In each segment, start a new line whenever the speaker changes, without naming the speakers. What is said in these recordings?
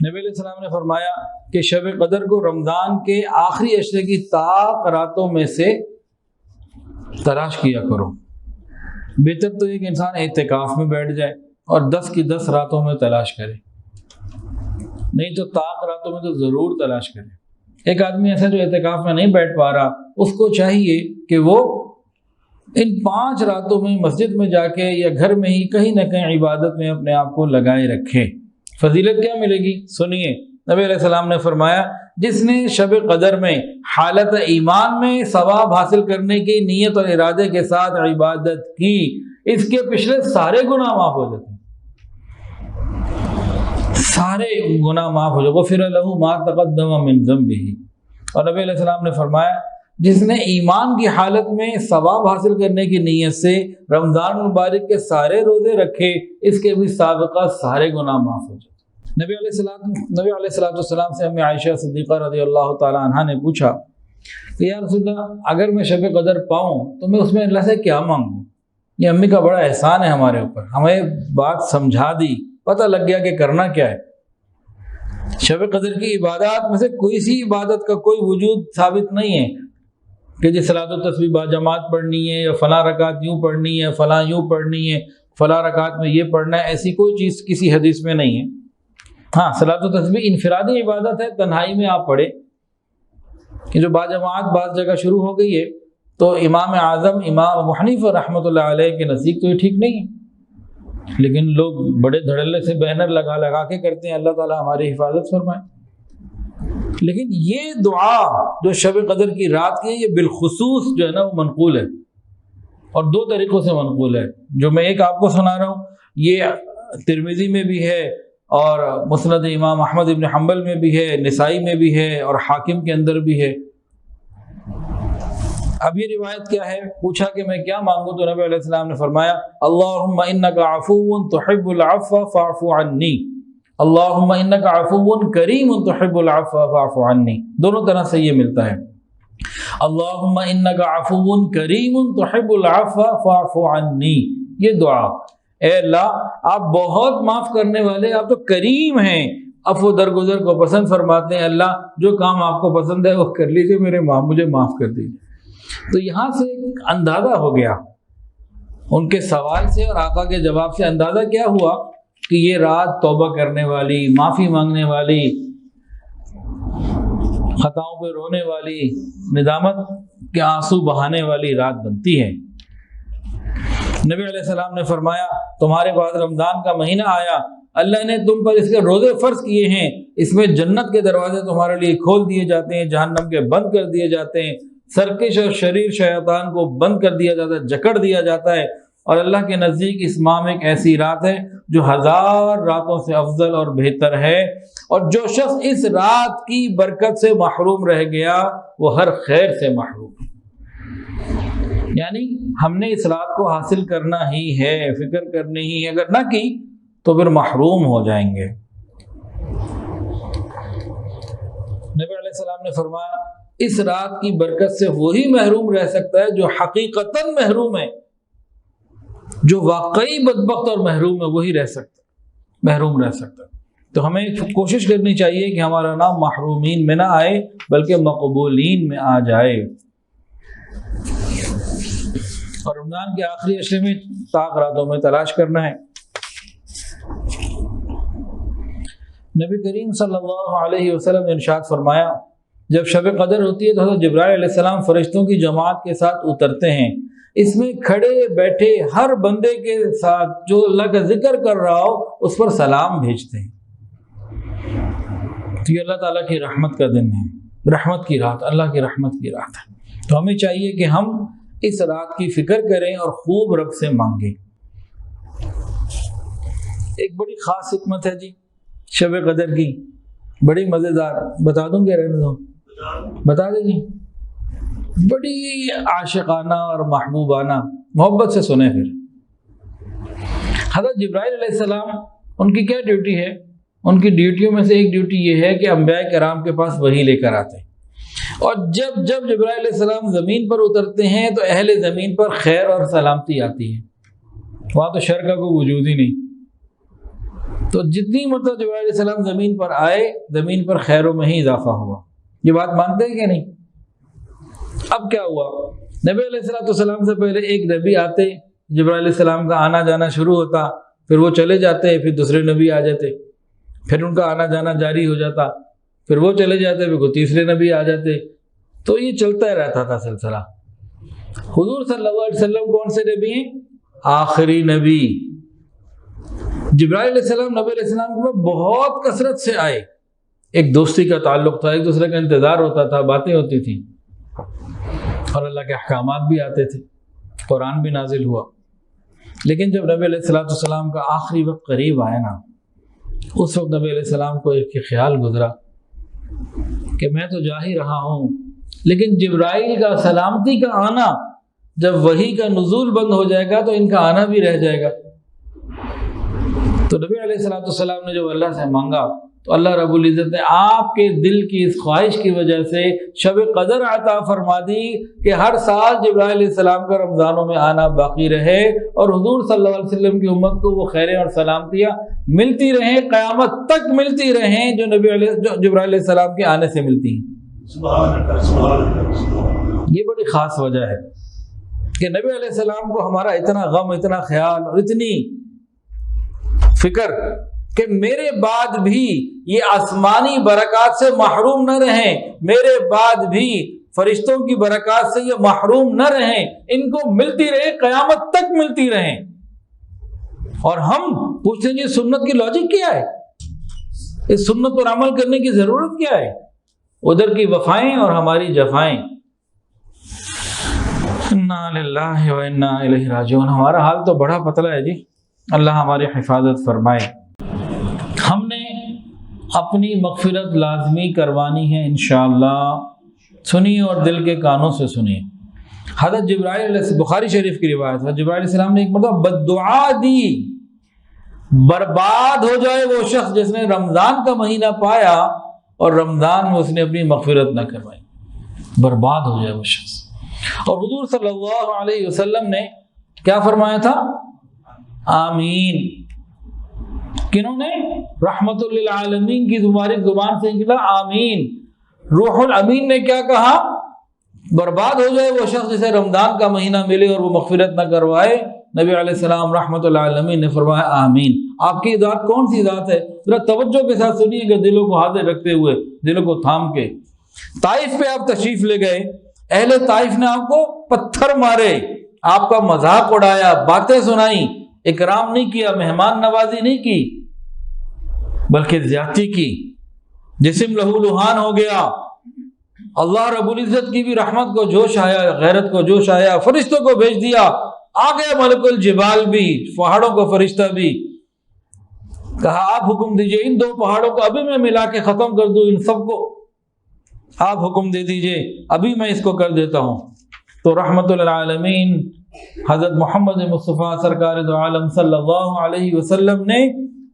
نبی علیہ السلام نے فرمایا کہ شب قدر کو رمضان کے آخری عشرے کی طاق راتوں میں سے تلاش کیا کرو۔ بہتر تو یہ کہ انسان اعتکاف میں بیٹھ جائے اور 10 کی 10 راتوں میں تلاش کرے، نہیں تو طاق راتوں میں تو ضرور تلاش کرے۔ ایک آدمی ایسا جو اعتکاف میں نہیں بیٹھ پا رہا، اس کو چاہیے کہ وہ ان 5 راتوں میں مسجد میں جا کے یا گھر میں ہی کہیں نہ کہیں عبادت میں اپنے آپ کو لگائے رکھے۔ فضیلت کیا ملے گی؟ سنیے، نبی علیہ السلام نے فرمایا جس نے شب قدر میں حالت ایمان میں ثواب حاصل کرنے کی نیت اور ارادے کے ساتھ عبادت کی، اس کے پچھلے سارے گناہ معاف ہو جاتے ہیں، سارے گناہ معاف ہو جائے، غفر لہ ما تقدم من ذنبہ۔ اور نبی علیہ السلام نے فرمایا جس نے ایمان کی حالت میں ثواب حاصل کرنے کی نیت سے رمضان المبارک کے سارے روزے رکھے، اس کے بھی سابقہ سارے گناہ معاف ہو جاتے۔ نبی علیہ السلام سے امی عائشہ صدیقہ رضی اللہ تعالی عنہا نے پوچھا کہ یا رسول اللہ، اگر میں شب قدر پاؤں تو میں اس میں اللہ سے کیا مانگوں؟ یہ امی کا بڑا احسان ہے ہمارے اوپر، ہمیں بات سمجھا دی، پتہ لگ گیا کہ کرنا کیا ہے۔ شب قدر کی عبادات میں سے کوئی سی عبادت کا کوئی وجود ثابت نہیں ہے کہ جی صلاۃ و تسبیح باجماعت پڑھنی ہے یا فلاں رکعت یوں پڑھنی ہے، فلاں یوں پڑھنی ہے، فلاں رکعت میں یہ پڑھنا ہے، ایسی کوئی چیز کسی حدیث میں نہیں ہے۔ ہاں، صلاۃ و تسبیح انفرادی عبادت ہے، تنہائی میں آپ پڑھے، کہ جو باجماعت بعض جگہ شروع ہو گئی ہے تو امام اعظم امام ابو حنیفہ رحمۃ اللہ علیہ کے نزدیک تو یہ ٹھیک نہیں ہے، لیکن لوگ بڑے دھڑلے سے بینر لگا کے کرتے ہیں، اللہ تعالیٰ ہماری حفاظت فرمائے۔ لیکن یہ دعا جو شب قدر کی رات کی ہے، یہ بالخصوص جو ہے نا وہ منقول ہے، اور 2 طریقوں سے منقول ہے۔ جو میں ایک آپ کو سنا رہا ہوں، یہ ترمذی میں بھی ہے اور مسند امام احمد بن حنبل میں بھی ہے، نسائی میں بھی ہے اور حاکم کے اندر بھی ہے۔ اب یہ روایت کیا ہے؟ پوچھا کہ میں کیا مانگوں، تو نبی علیہ السلام نے فرمایا اللہم انک عفو تحب العفو فاعف عنی، اللہم انک عفو کریم تحب العفو فاعف عنی، دونوں طرح سے یہ ملتا ہے۔ اللہم انک عفو کریم تحب العفو فاعف عنی، یہ دعا، اے اللہ آپ بہت معاف کرنے والے، آپ تو کریم ہیں، عفو درگزر کو پسند فرماتے ہیں، اللہ جو کام آپ کو پسند ہے وہ کر لیجیے، مجھے معاف کر دیجیے۔ تو یہاں سے ایک اندازہ ہو گیا ان کے سوال سے اور آقا کے جواب سے، اندازہ کیا ہوا کہ یہ رات توبہ کرنے والی، معافی مانگنے والی، خطاؤں پہ رونے والی، ندامت کے آنسو بہانے والی رات بنتی ہے۔ نبی علیہ السلام نے فرمایا تمہارے پاس رمضان کا مہینہ آیا، اللہ نے تم پر اس کے روزے فرض کیے ہیں، اس میں جنت کے دروازے تمہارے لیے کھول دیے جاتے ہیں، جہنم کے بند کر دیے جاتے ہیں، سرکش اور شریر شیطان کو بند کر دیا جاتا ہے، جکڑ دیا جاتا ہے، اور اللہ کے نزدیک اس ماہ میں ایک ایسی رات ہے جو 1000 راتوں سے افضل اور بہتر ہے، اور جو شخص اس رات کی برکت سے محروم رہ گیا وہ ہر خیر سے محروم ہے۔ یعنی ہم نے اس رات کو حاصل کرنا ہی ہے، فکر کرنی ہی ہے، اگر نہ کی تو پھر محروم ہو جائیں گے۔ نبی علیہ السلام نے فرمایا اس رات کی برکت سے وہی محروم رہ سکتا ہے جو حقیقتاً محروم ہے، جو واقعی بدبخت اور محروم ہے وہی محروم رہ سکتا ہے۔ تو ہمیں کوشش کرنی چاہیے کہ ہمارا نام محرومین میں نہ آئے بلکہ مقبولین میں آ جائے، اور رمضان کے آخری عشرے میں طاق راتوں میں تلاش کرنا ہے۔ نبی کریم صلی اللہ علیہ وسلم نے ارشاد فرمایا جب شب قدر ہوتی ہے تو حضرت جبرائیل علیہ السلام فرشتوں کی جماعت کے ساتھ اترتے ہیں، اس میں کھڑے بیٹھے ہر بندے کے ساتھ جو اللہ کا ذکر کر رہا ہو اس پر سلام بھیجتے ہیں۔ تو یہ اللہ تعالیٰ کی رحمت کا دن ہے، رحمت کی رات، اللہ کی رحمت کی رات ہے۔ تو ہمیں چاہیے کہ ہم اس رات کی فکر کریں اور خوب رب سے مانگیں۔ ایک بڑی خاص حکمت ہے جی شب قدر کی، بڑی مزیدار، بتا دوں گے؟ رہنے دو، بتا دیں جی، بڑی عاشقانہ اور محبوبانہ، محبت سے سنیں۔ پھر حضرت جبرائیل علیہ السلام، ان کی کیا ڈیوٹی ہے؟ ان کی ڈیوٹیوں میں سے ایک ڈیوٹی یہ ہے کہ انبیاء کرام کے پاس وحی لے کر آتے ہیں، اور جب جبرائیل علیہ السلام زمین پر اترتے ہیں تو اہل زمین پر خیر اور سلامتی آتی ہے، وہاں تو شر کا کوئی وجود ہی نہیں۔ تو جتنی مرتبہ جبرائیل علیہ السلام زمین پر آئے، زمین پر خیروں میں ہی اضافہ ہوا۔ یہ بات مانتے ہیں کہ نہیں؟ اب کیا ہوا، نبی علیہ السلام سے پہلے ایک نبی آتے، جبرائیل علیہ السلام کا آنا جانا شروع ہوتا، پھر وہ چلے جاتے، پھر دوسرے نبی آ جاتے، پھر ان کا آنا جانا جاری ہو جاتا، پھر وہ چلے جاتے، پھر کوئی تیسرے نبی آ جاتے، تو یہ چلتا رہتا تھا سلسلہ۔ حضور صلی اللہ علیہ وسلم کون سے نبی ہیں؟ آخری نبی۔ جبرائیل علیہ السلام نبی علیہ السلام کے پاس بہت کثرت سے آئے، ایک دوستی کا تعلق تھا، ایک دوسرے کا انتظار ہوتا تھا، باتیں ہوتی تھیں، اور اللہ کے احکامات بھی آتے تھے، قرآن بھی نازل ہوا۔ لیکن جب نبی علیہ السلام کا آخری وقت قریب آیا نا، اس وقت نبی علیہ السلام کو ایک خیال گزرا کہ میں تو جا ہی رہا ہوں، لیکن جبرائیل کا سلامتی کا آنا، جب وحی کا نزول بند ہو جائے گا تو ان کا آنا بھی رہ جائے گا۔ تو نبی علیہ السلام نے جب اللہ سے مانگا تو اللہ رب العزت نے آپ کے دل کی اس خواہش کی وجہ سے شب قدر عطا فرما دی کہ ہر سال جبرائیل علیہ السلام کا رمضانوں میں آنا باقی رہے، اور حضور صلی اللہ علیہ وسلم کی امت کو وہ خیریں اور سلامتیاں ملتی رہیں، قیامت تک ملتی رہیں، جو جبرائیل علیہ السلام کے آنے سے ملتی ہیں۔ سبحان اللہ۔ یہ بڑی خاص وجہ ہے کہ نبی علیہ السلام کو ہمارا اتنا غم، اتنا خیال اور اتنی فکر کہ میرے بعد بھی یہ آسمانی برکات سے محروم نہ رہیں، میرے بعد بھی فرشتوں کی برکات سے یہ محروم نہ رہیں، ان کو ملتی رہے، قیامت تک ملتی رہیں۔ اور ہم پوچھتے ہیں جی سنت کی لاجک کیا ہے، اس سنت پر عمل کرنے کی ضرورت کیا ہے؟ ادھر کی وفائیں اور ہماری جفائیں۔ انا للہ و انا الیہ راجعون۔ ہمارا حال تو بڑا پتلا ہے جی، اللہ ہماری حفاظت فرمائے۔ ہم نے اپنی مغفرت لازمی کروانی ہے انشاءاللہ، سنیے اور دل کے کانوں سے سنیے۔ حضرت جبرائیل علیہ، بخاری شریف کی روایت ہے، جبرائیل علیہ السلام نے ایک مرتبہ بددعا دی، برباد ہو جائے وہ شخص جس نے رمضان کا مہینہ پایا اور رمضان میں اس نے اپنی مغفرت نہ کروائی، برباد ہو جائے وہ شخص۔ اور حضور صلی اللہ علیہ وسلم نے کیا فرمایا تھا؟ آمین۔ کنہوں نے؟ رحمت للعالمین کی مبارک زبان سے نکلا آمین۔ روح الامین نے کیا کہا؟ برباد ہو جائے وہ شخص جسے رمضان کا مہینہ ملے اور وہ مغفرت نہ کروائے۔ نبی علیہ السلام رحمت للعالمین نے فرمایا آمین۔ آپ کی ذات کون سی ذات ہے؟ ذرا توجہ کے ساتھ سنیے گا، دلوں کو حاضر رکھتے ہوئے، دلوں کو تھام کے۔ طائف پہ آپ تشریف لے گئے، اہل طائف نے آپ کو پتھر مارے، آپ کا مذاق اڑایا، باتیں سنائیں، اکرام نہیں کیا، مہمان نوازی نہیں کی، بلکہ زیادتی کی، جسم لہو لہان ہو گیا۔ اللہ رب العزت کی بھی رحمت کو جوش آیا، غیرت کو جوش آیا، فرشتوں کو بھیج دیا، آ گیا ملک الجبال بھی، پہاڑوں کو فرشتہ بھی، کہا آپ حکم دیجئے ان دو پہاڑوں کو ابھی میں ملا کے ختم کر دوں، ان سب کو آپ حکم دے دیجئے، ابھی میں اس کو کر دیتا ہوں۔ تو رحمت للعالمین حضرت محمد مصطفیٰ سرکار دو عالم صلی اللہ علیہ وسلم نے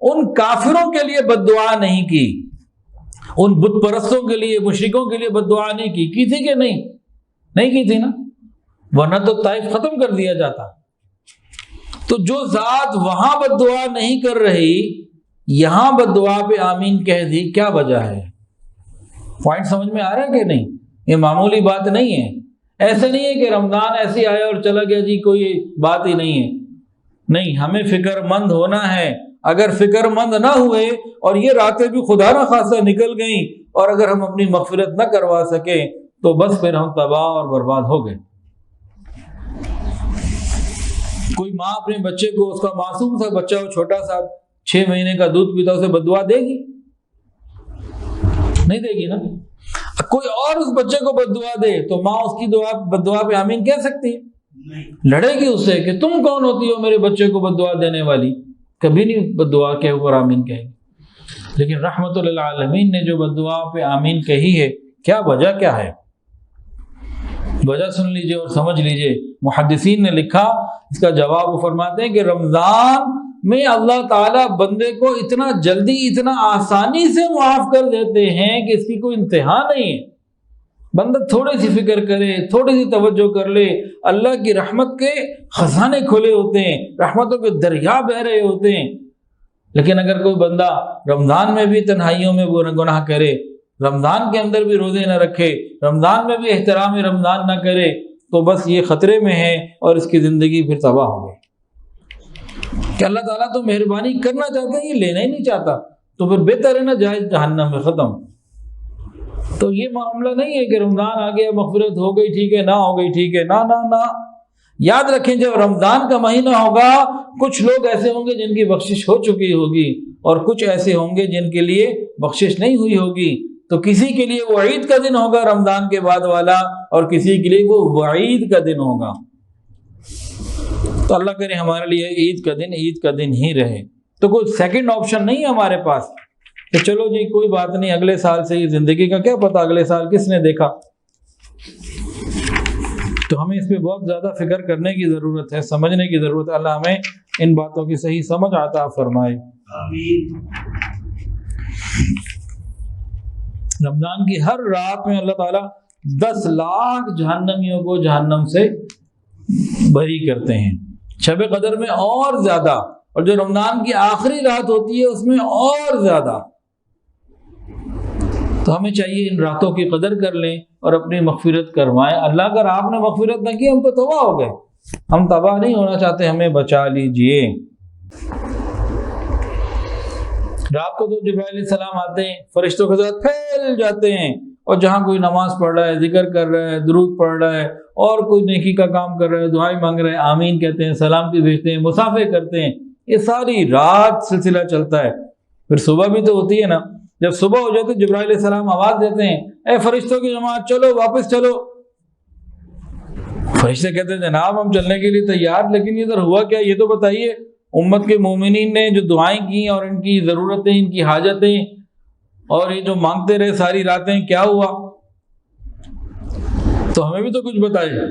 ان کافروں کے لیے بد دعا نہیں کی، ان بت پرستوں کے لیے، مشرکوں کے لیے بد دعا نہیں کی تھی کہ نہیں کی تھی نا، ورنہ تو طائف ختم کر دیا جاتا۔ تو جو ذات وہاں بد دعا نہیں کر رہی، یہاں بد دعا پہ آمین کہہ دی، کیا وجہ ہے؟ پوائنٹ سمجھ میں آ رہا ہے کہ نہیں؟ یہ معمولی بات نہیں ہے، ایسے نہیں ہے کہ رمضان ایسے آیا اور چلا گیا جی، کوئی بات ہی نہیں ہے۔ نہیں، ہمیں فکر مند ہونا ہے۔ اگر فکر مند نہ ہوئے اور یہ راتیں بھی خدا نہ خاصہ نکل گئیں اور اگر ہم اپنی مغفرت نہ کروا سکے تو بس پھر ہم تباہ اور برباد ہو گئے۔ کوئی ماں اپنے بچے کو، اس کا معصوم سا بچہ ہو، چھوٹا سا 6 مہینے کا دودھ پیتا، اسے بد دعا دے گی؟ نہیں دے گی نا۔ کوئی اور اس بچے کو بد دعا دے تو ماں اس کی بد دعا پہ آمین کہہ سکتی ہے؟ لڑے گی اس سے کہ تم کون ہوتی ہو میرے بچے کو بد دعا دینے والی؟ کبھی نہیں بد دعا کے اوپر آمین کہے گی۔ لیکن رحمت للعالمین نے جو بد دعا پہ آمین کہی ہے، کیا وجہ کیا ہے؟ وجہ سن لیجئے اور سمجھ لیجئے۔ محدثین نے لکھا، اس کا جواب وہ فرماتے ہیں کہ رمضان میں اللہ تعالیٰ بندے کو اتنا جلدی، اتنا آسانی سے معاف کر دیتے ہیں کہ اس کی کوئی انتہا نہیں ہے۔ بندہ تھوڑی سی فکر کرے، تھوڑی سی توجہ کر لے، اللہ کی رحمت کے خزانے کھلے ہوتے ہیں، رحمتوں کے دریا بہ رہے ہوتے ہیں۔ لیکن اگر کوئی بندہ رمضان میں بھی تنہائیوں میں گناہ کرے، رمضان کے اندر بھی روزے نہ رکھے، رمضان میں بھی احترام رمضان نہ کرے، تو بس یہ خطرے میں ہے اور اس کی زندگی پھر تباہ ہو گئی کہ اللہ تعالیٰ تو مہربانی کرنا چاہتا ہے، یہ لینا ہی نہیں چاہتا، تو پھر بہتر ہے نا جائز جہنم میں ختم۔ تو یہ معاملہ نہیں ہے کہ رمضان آ گیا مغفرت ہو گئی ٹھیک ہے، نہ ہو گئی ٹھیک ہے، نہ یاد رکھیں جب رمضان کا مہینہ ہوگا کچھ لوگ ایسے ہوں گے جن کی بخشش ہو چکی ہوگی اور کچھ ایسے ہوں گے جن کے لیے بخشش نہیں ہوئی ہوگی، تو کسی کے لیے وہ عید کا دن ہوگا رمضان کے بعد والا، اور کسی کے لیے وہ وعید کا دن ہوگا۔ تو اللہ کرے ہمارے لیے عید کا دن ہی رہے۔ تو کوئی سیکنڈ آپشن نہیں ہے ہمارے پاس کہ چلو جی کوئی بات نہیں، اگلے سال سے یہ زندگی کا کیا پتہ اگلے سال کس نے دیکھا۔ تو ہمیں اس پہ بہت زیادہ فکر کرنے کی ضرورت ہے، سمجھنے کی ضرورت ہے۔ اللہ ہمیں ان باتوں کی صحیح سمجھ عطا فرمائے۔ آمین۔ رمضان کی ہر رات میں اللہ تعالیٰ 10 لاکھ جہنمیوں کو جہنم سے بری کرتے ہیں، شب قدر میں اور زیادہ، اور جو رمضان کی آخری رات ہوتی ہے اس میں اور زیادہ۔ تو ہمیں چاہیے ان راتوں کی قدر کر لیں اور اپنی مغفرت کروائیں۔ اللہ اگر آپ نے مغفرت نہ کی ہم تو تباہ ہو گئے، ہم تباہ نہیں ہونا چاہتے، ہمیں بچا لیجئے۔ رات کو تو جبرائیل علیہ السلام آتے ہیں، فرشتوں کے ساتھ پھیل جاتے ہیں، اور جہاں کوئی نماز پڑھ رہا ہے، ذکر کر رہا ہے، درود پڑھ رہا ہے، اور کوئی نیکی کا کام کر رہا ہے، دعائیں مانگ رہے ہیں، آمین کہتے ہیں، سلامتی بھیجتے ہیں، مصافحے کرتے ہیں، یہ ساری رات سلسلہ چلتا ہے۔ پھر صبح بھی تو ہوتی ہے نا، جب صبح ہو جاتے جبرائیل علیہ السلام آواز دیتے ہیں، اے فرشتوں کی جماعت چلو واپس چلو۔ فرشتے کہتے ہیں جناب ہم چلنے کے لیے تیار، لیکن ادھر ہوا کیا یہ تو بتائیے۔ امت کے مومنین نے جو دعائیں کی اور ان کی ضرورتیں، ان کی حاجتیں، اور یہ جو مانگتے رہے ساری راتیں، کیا ہوا؟ تو ہمیں بھی تو کچھ بتائیے۔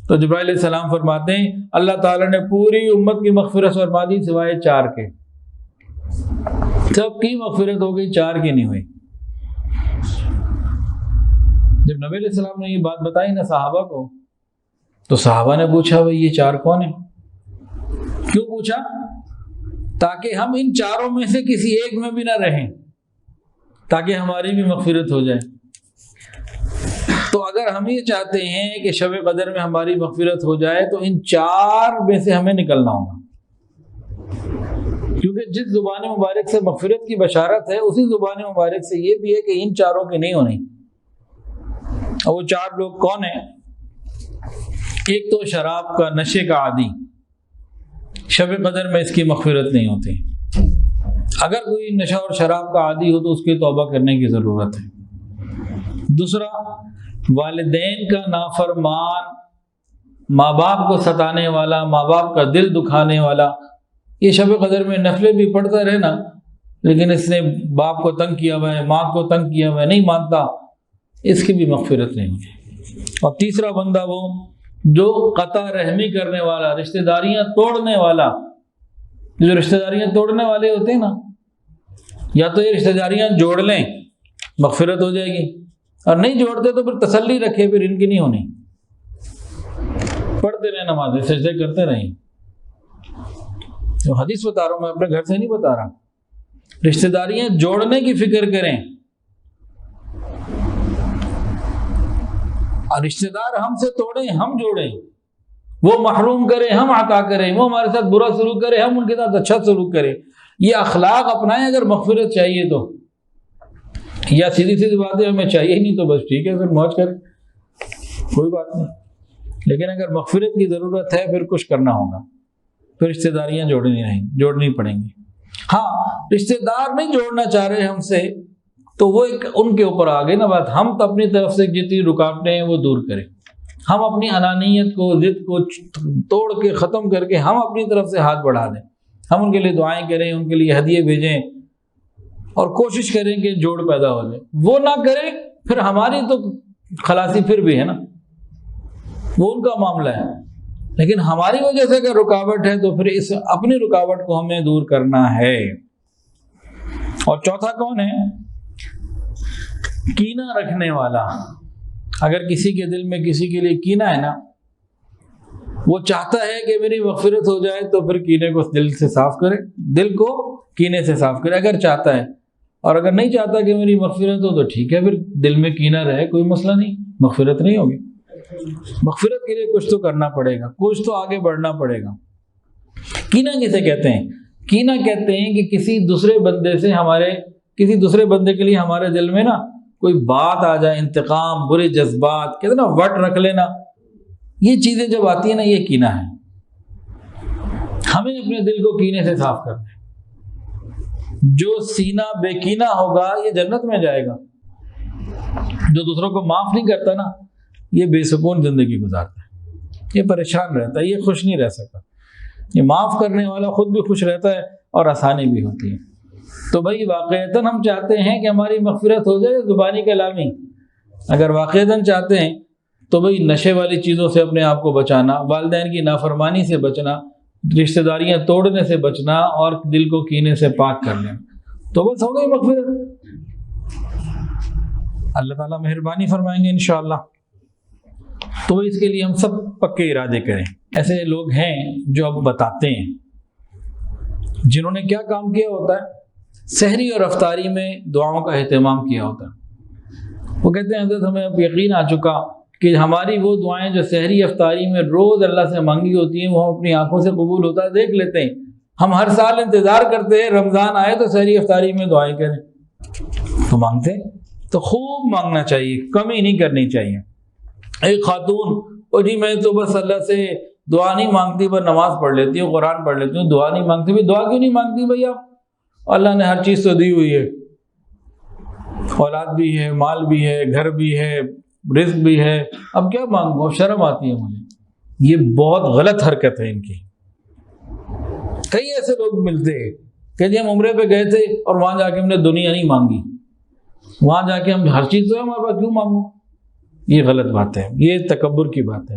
تو جبرائیل علیہ السلام فرماتے ہیں اللہ تعالیٰ نے پوری امت کی مغفرت فرما دی سوائے 4 کے، سب کی مغفرت ہو گئی، 4 کی نہیں ہوئی۔ جب نبی علیہ السلام نے یہ بات بتائی نا صحابہ کو، تو صحابہ نے پوچھا بھائی یہ 4 کون ہیں؟ کیوں پوچھا؟ تاکہ ہم ان 4 میں سے کسی ایک میں بھی نہ رہیں، تاکہ ہماری بھی مغفرت ہو جائے۔ تو اگر ہم یہ چاہتے ہیں کہ شب قدر میں ہماری مغفرت ہو جائے تو ان 4 میں سے ہمیں نکلنا ہوگا، کیونکہ جس زبان مبارک سے مغفرت کی بشارت ہے اسی زبان مبارک سے یہ بھی ہے کہ ان 4 کی نہیں ہونی۔ اور وہ 4 لوگ کون ہیں؟ ایک تو شراب کا نشے کا عادی، شب قدر میں اس کی مغفرت نہیں ہوتی۔ اگر کوئی نشہ اور شراب کا عادی ہو تو اس کی توبہ کرنے کی ضرورت ہے۔ دوسرا، والدین کا نافرمان، ماں باپ کو ستانے والا، ماں باپ کا دل دکھانے والا، یہ شب قدر میں نفلیں بھی پڑھتا رہے نا، لیکن اس نے باپ کو تنگ کیا ہوا ہے، ماں کو تنگ کیا ہوا ہے، نہیں مانتا، اس کی بھی مغفرت نہیں ہوتی۔ اور تیسرا بندہ وہ جو قطع رحمی کرنے والا، رشتہ داریاں توڑنے والا، جو رشتہ داریاں توڑنے والے ہوتے ہیں نا، یا تو یہ رشتہ داریاں جوڑ لیں مغفرت ہو جائے گی، اور نہیں جوڑتے تو پھر تسلی رکھے پھر ان کی نہیں ہونی، پڑھتے رہیں نمازیں، سجدے کرتے رہیں۔ جو حدیث بتا رہا ہوں میں، اپنے گھر سے نہیں بتا رہا، رشتہ داریاں جوڑنے کی فکر کریں، اور رشتہ دار ہم سے توڑیں ہم جوڑیں، وہ محروم کریں ہم عطا کریں، وہ ہمارے ساتھ برا سلوک کریں ہم ان کے ساتھ اچھا سلوک کریں، یہ اخلاق اپنائیں اگر مغفرت چاہیے تو۔ یا سیدھی سیدھی باتیں ہمیں چاہیے ہی نہیں تو بس ٹھیک ہے پھر موج کریں، کوئی بات نہیں، لیکن اگر مغفرت کی ضرورت ہے پھر کچھ کرنا ہوگا، پھر رشتہ داریاں جوڑنی پڑیں گی۔ ہاں رشتہ دار نہیں جوڑنا چاہ رہے ہم سے تو وہ ایک ان کے اوپر آ گئی نا بات، ہم تو اپنی طرف سے جتنی رکاوٹیں ہیں وہ دور کریں، ہم اپنی انانیت کو، ضد کو توڑ کے ختم کر کے ہم اپنی طرف سے ہاتھ بڑھا دیں، ہم ان کے لیے دعائیں کریں، ان کے لیے ہدیے بھیجیں، اور کوشش کریں کہ جوڑ پیدا ہو جائے۔ وہ نہ کریں پھر ہماری تو خلاصی پھر بھی ہے نا، وہ ان کا معاملہ ہے، لیکن ہماری وجہ سے اگر رکاوٹ ہے تو پھر اس اپنی رکاوٹ کو ہمیں دور کرنا ہے۔ اور چوتھا کون ہے؟ کینہ رکھنے والا۔ اگر کسی کے دل میں کسی کے لیے کینہ ہے نا، وہ چاہتا ہے کہ میری مغفرت ہو جائے تو پھر کینے کو دل سے صاف کرے، دل کو کینے سے صاف کرے اگر چاہتا ہے، اور اگر نہیں چاہتا کہ میری مغفرت ہو تو ٹھیک ہے، پھر دل میں کینہ رہے، کوئی مسئلہ نہیں، مغفرت نہیں ہوگی۔ مغفرت کے لیے کچھ تو کرنا پڑے گا، کچھ تو آگے بڑھنا پڑے گا۔ کینہ کسے کہتے ہیں؟ کینہ کہتے ہیں کہ کسی دوسرے بندے سے کسی دوسرے بندے کے لیے ہمارے دل میں نا کوئی بات آ جائے، انتقام، برے جذبات، کہتے ہیں نا وٹ رکھ لینا، یہ چیزیں جب آتی ہیں نا یہ کینہ ہے۔ ہمیں اپنے دل کو کینے سے صاف کرنا ہے۔ جو سینہ بے کینہ ہوگا یہ جنت میں جائے گا، جو دوسروں کو معاف نہیں کرتا نا یہ بے سکون زندگی گزارتا ہے، یہ پریشان رہتا ہے، یہ خوش نہیں رہ سکتا۔ یہ معاف کرنے والا خود بھی خوش رہتا ہے اور آسانی بھی ہوتی ہے۔ تو بھائی واقعتاً ہم چاہتے ہیں کہ ہماری مغفرت ہو جائے، زبانی کلامی اگر واقعتاً چاہتے ہیں تو بھائی نشے والی چیزوں سے اپنے آپ کو بچانا، والدین کی نافرمانی سے بچنا، رشتہ داریاں توڑنے سے بچنا اور دل کو کینے سے پاک کر لینا، تو بس ہو گئی مغفرت۔ اللہ تعالیٰ مہربانی فرمائیں گے انشاءاللہ۔ تو اس کے لیے ہم سب پکے ارادے کریں۔ ایسے لوگ ہیں جو اب بتاتے ہیں، جنہوں نے کیا کام کیا ہوتا ہے، سحری اور افطاری میں دعاؤں کا اہتمام کیا ہوتا ہے۔ وہ کہتے ہیں حضرت ہمیں اب یقین آ چکا کہ ہماری وہ دعائیں جو سحری افطاری میں روز اللہ سے مانگی ہوتی ہیں وہ ہم اپنی آنکھوں سے قبول ہوتا ہے دیکھ لیتے ہیں۔ ہم ہر سال انتظار کرتے ہیں رمضان آئے تو سحری افطاری میں دعائیں کریں، تو مانگتے ہیں تو خوب مانگنا چاہیے، کمی نہیں کرنی چاہیے۔ ایک خاتون اور جی میں تو بس اللہ سے دعا نہیں مانگتی، بس نماز پڑھ لیتی ہوں، قرآن پڑھ لیتی ہوں، دعا نہیں مانگتی۔ بھائی دعا کیوں نہیں مانگتی بھائی آپ؟ اللہ نے ہر چیز تو دی ہوئی ہے، اولاد بھی ہے، مال بھی ہے، گھر بھی ہے، رزق بھی ہے، اب کیا مانگو؟ اب شرم آتی ہے مجھے۔ یہ بہت غلط حرکت ہے ان کی۔ کئی ایسے لوگ ملتے ہیں کہ جی ہم عمرے پہ گئے تھے اور وہاں جا کے ہم نے دنیا نہیں مانگی، وہاں جا کے ہم ہر چیز تو ہے ہمارے پاس، کیوں مانگو؟ یہ غلط بات ہے، یہ تکبر کی بات ہے۔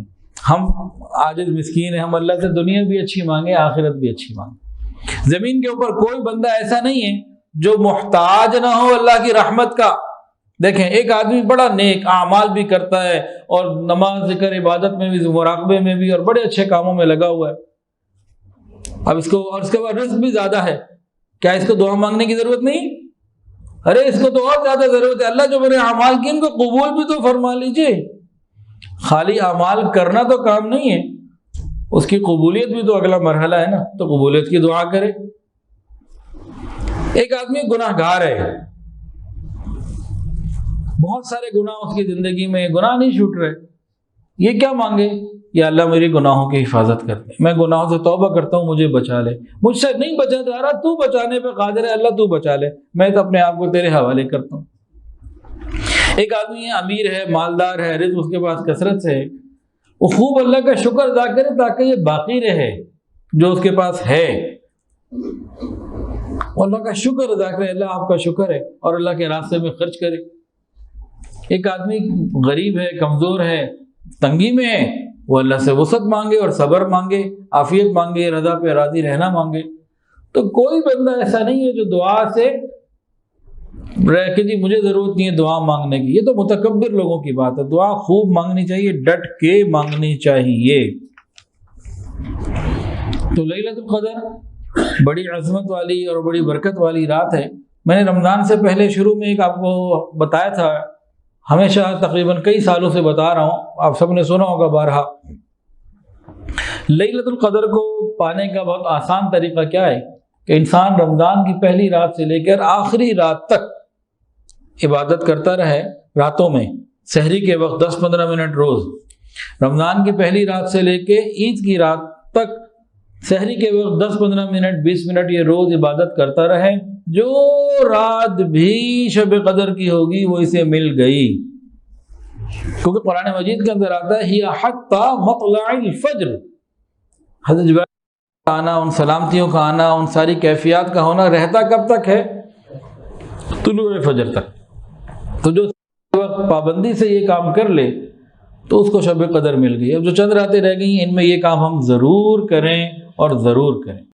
ہم عاجز مسکین ہیں، ہم اللہ سے دنیا بھی اچھی مانگیں، آخرت بھی اچھی مانگیں۔ زمین کے اوپر کوئی بندہ ایسا نہیں ہے جو محتاج نہ ہو اللہ کی رحمت کا۔ دیکھیں ایک آدمی بڑا نیک اعمال بھی کرتا ہے اور نماز، ذکر، عبادت میں بھی، مراقبے میں بھی، اور بڑے اچھے کاموں میں لگا ہوا ہے، اب اس کو اور اس کے بعد رزق بھی زیادہ ہے، کیا اس کو دعا مانگنے کی ضرورت نہیں؟ ارے اس کو تو اور زیادہ ضرورت ہے۔ اللہ جو میرے اعمال کی ان کو قبول بھی تو فرما لیجئے۔ خالی اعمال کرنا تو کام نہیں ہے، اس کی قبولیت بھی تو اگلا مرحلہ ہے نا، تو قبولیت کی دعا کرے۔ ایک آدمی گناہ گار ہے، بہت سارے گناہ اس کی زندگی میں، گناہ نہیں چھوٹ رہے، یہ کیا مانگے؟ یا اللہ میری گناہوں کی حفاظت کر دے، میں گناہوں سے توبہ کرتا ہوں، مجھے بچا لے، مجھ سے نہیں بچا جا رہا، تو بچانے پہ قادر ہے اللہ، تو بچا لے، میں تو اپنے آپ کو تیرے حوالے کرتا ہوں۔ ایک آدمی ہے، امیر ہے، مالدار ہے، رزق اس کے پاس کثرت سے ہے، وہ خوب اللہ کا شکر ادا کرے تاکہ یہ باقی رہے جو اس کے پاس ہے، وہ اللہ کا شکر ادا کرے، اللہ آپ کا شکر ہے، اور اللہ کے راستے میں خرچ کرے۔ ایک آدمی غریب ہے، کمزور ہے، تنگی میں ہے، وہ اللہ سے وسعت مانگے اور صبر مانگے، عافیت مانگے، رضا پہ راضی رہنا مانگے۔ تو کوئی بندہ ایسا نہیں ہے جو دعا سے رہ کے جی مجھے ضرورت نہیں ہے دعا مانگنے کی، یہ تو متکبر لوگوں کی بات ہے۔ دعا خوب مانگنی چاہیے، ڈٹ کے مانگنی چاہیے۔ تو لیلۃ القدر بڑی عظمت والی اور بڑی برکت والی رات ہے۔ میں نے رمضان سے پہلے شروع میں ایک آپ کو بتایا تھا، ہمیشہ تقریباً کئی سالوں سے بتا رہا ہوں، آپ سب نے سنا ہوگا بارہا۔ لیلۃ القدر کو پانے کا بہت آسان طریقہ کیا ہے کہ انسان رمضان کی پہلی رات سے لے کر آخری رات تک عبادت کرتا رہے۔ راتوں میں سحری کے وقت 10-15 منٹ روز، رمضان کی پہلی رات سے لے کے عید کی رات تک سحری کے وقت 10-15 منٹ 20 منٹ یہ روز عبادت کرتا رہے۔ جو رات بھی شب قدر کی ہوگی وہ اسے مل گئی، کیونکہ قرآن مجید کے اندر آتا ہے ہی حتی مطلع الفجر۔ حضرت جبرائیل کا آنا، ان سلامتیوں کا آنا، ان ساری کیفیات کا ہونا رہتا کب تک ہے؟ طلوع فجر تک۔ تو جو وقت پابندی سے یہ کام کر لے تو اس کو شب قدر مل گئی۔ اب جو چند راتیں رہ گئی ان میں یہ کام ہم ضرور کریں اور ضرور کریں۔